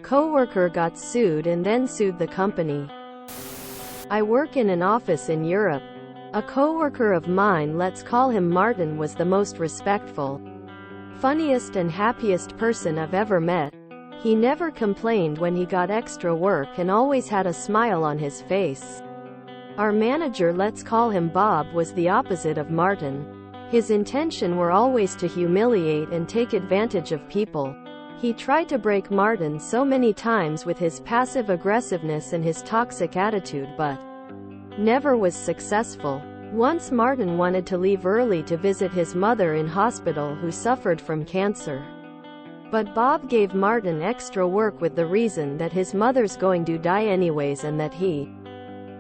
coworker got sued and then sued the company. I work in an office in Europe. A coworker of mine, let's call him Martin, was the most respectful, funniest and happiest person I've ever met. He never complained when he got extra work and always had a smile on his face. Our manager, let's call him Bob, was the opposite of Martin. His intention were always to humiliate and take advantage of people. He tried to break Martin so many times with his passive aggressiveness and his toxic attitude, but never was successful. Once Martin wanted to leave early to visit his mother in hospital who suffered from cancer. But Bob gave Martin extra work with the reason that his mother's going to die anyways and that he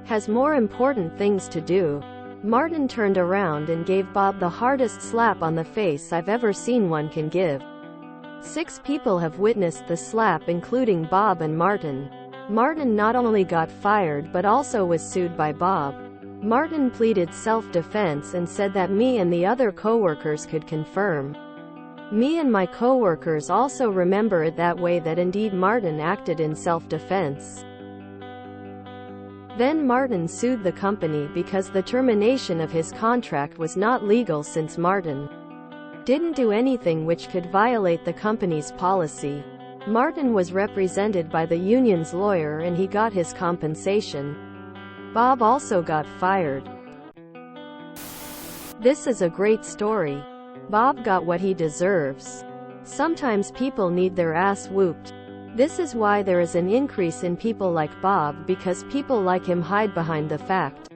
has more important things to do. Martin turned around and gave Bob the hardest slap on the face I've ever seen one can give. 6 people have witnessed the slap, including Bob and Martin. Martin not only got fired but also was sued by Bob. Martin pleaded self-defense and said that me and the other coworkers could confirm. Me and my coworkers also remember it that way, that indeed Martin acted in self-defense. Then Martin sued the company because the termination of his contract was not legal since Martin didn't do anything which could violate the company's policy. Martin was represented by the union's lawyer and he got his compensation. Bob also got fired. This is a great story. Bob got what he deserves. Sometimes people need their ass whooped. This is why there is an increase in people like Bob, because people like him hide behind the fact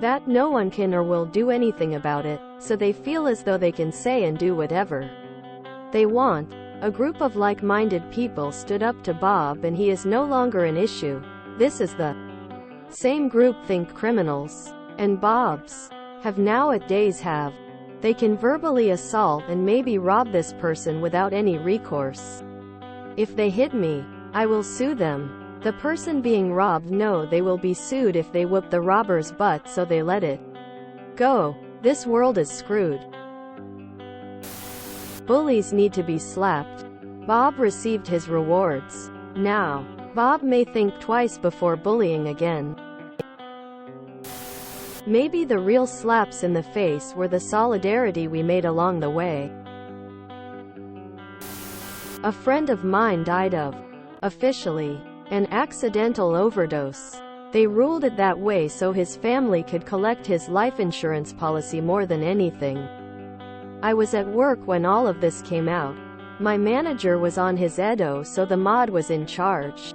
that no one can or will do anything about it, so they feel as though they can say and do whatever they want. A group of like-minded people stood up to Bob and he is no longer an issue. This is the same groupthink criminals and Bobs have nowadays have. They can verbally assault and maybe rob this person without any recourse. If they hit me, I will sue them. The person being robbed know they will be sued if they whoop the robber's butt, so they let it go. This world is screwed. Bullies need to be slapped. Bob received his rewards. Now, Bob may think twice before bullying again. Maybe the real slaps in the face were the solidarity we made along the way. A friend of mine died of, officially, an accidental overdose. They ruled it that way so his family could collect his life insurance policy more than anything. I was at work when all of this came out. My manager was on his Edo, so the mod was in charge.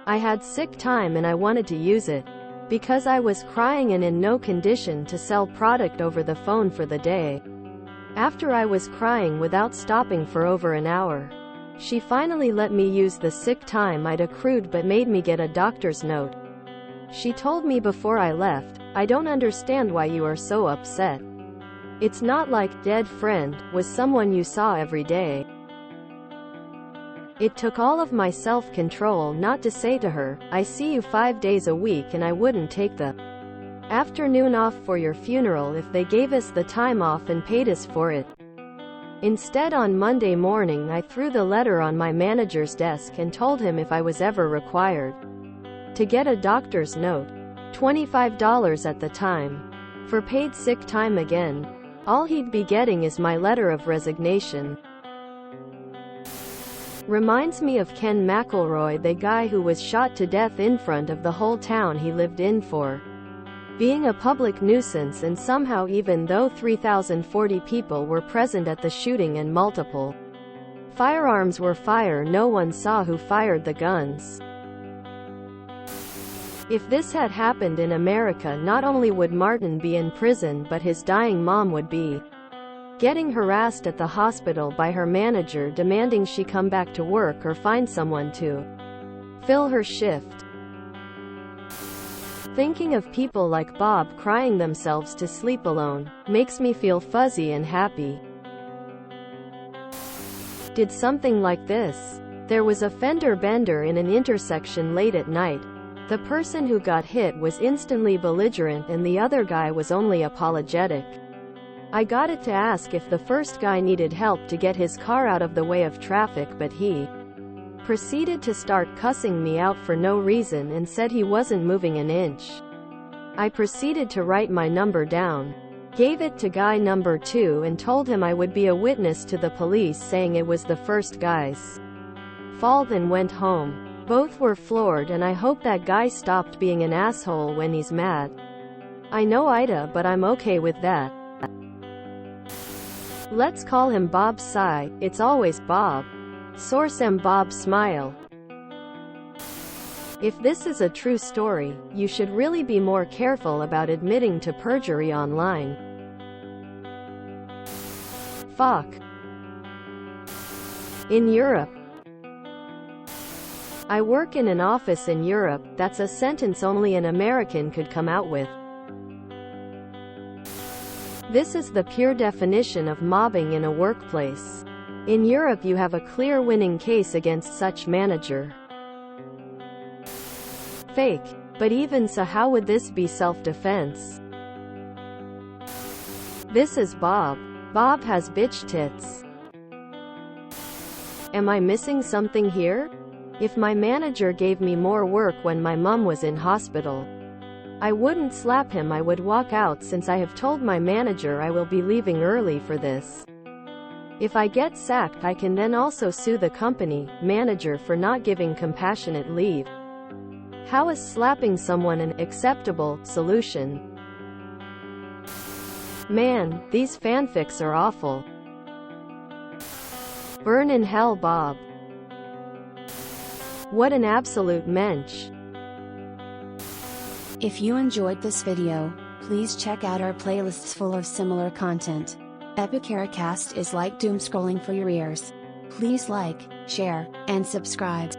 I had sick time and I wanted to use it, because I was crying and in no condition to sell product over the phone for the day. After I was crying without stopping for over an hour, she finally let me use the sick time I'd accrued but made me get a doctor's note. She told me before I left, "I don't understand why you are so upset. It's not like dead friend was someone you saw every day." It took all of my self-control not to say to her, "I see you 5 days a week and I wouldn't take the afternoon off for your funeral if they gave us the time off and paid us for it." Instead, on Monday morning I threw the letter on my manager's desk and told him if I was ever required to get a doctor's note, $25 at the time, for paid sick time again, all he'd be getting is my letter of resignation. Reminds me of Ken McElroy, the guy who was shot to death in front of the whole town he lived in for being a public nuisance, and somehow, even though 3,040 people were present at the shooting and multiple firearms were fired, no one saw who fired the guns. If this had happened in America, not only would Martin be in prison but his dying mom would be getting harassed at the hospital by her manager demanding she come back to work or find someone to fill her shift. Thinking of people like Bob crying themselves to sleep alone makes me feel fuzzy and happy. Did something like this. There was a fender bender in an intersection late at night. The person who got hit was instantly belligerent and the other guy was only apologetic. I got it to ask if the first guy needed help to get his car out of the way of traffic, but he Proceeded to start cussing me out for no reason and said he wasn't moving an inch. I proceeded to write my number down, gave it to guy number 2 and told him I would be a witness to the police saying it was the first guy's fault and went home. Both were floored and I hope that guy stopped being an asshole when he's mad. I know Ida, but I'm okay with that. Let's call him Bob Sigh, it's always Bob. Source M. Bob Smile. If this is a true story, you should really be more careful about admitting to perjury online. Fuck. In Europe. I work in an office in Europe, that's a sentence only an American could come out with. This is the pure definition of mobbing in a workplace. In Europe you have a clear winning case against such manager. Fake. But even so, how would this be self-defense? This is Bob. Bob has bitch tits. Am I missing something here? If my manager gave me more work when my mum was in hospital, I wouldn't slap him, I would walk out since I have told my manager I will be leaving early for this. If I get sacked I can then also sue the company, manager for not giving compassionate leave. How is slapping someone an acceptable solution? Man, these fanfics are awful. Burn in hell, Bob. What an absolute mensch. If you enjoyed this video, please check out our playlists full of similar content. Epic Cast is like doom scrolling for your ears. Please like, share, and subscribe.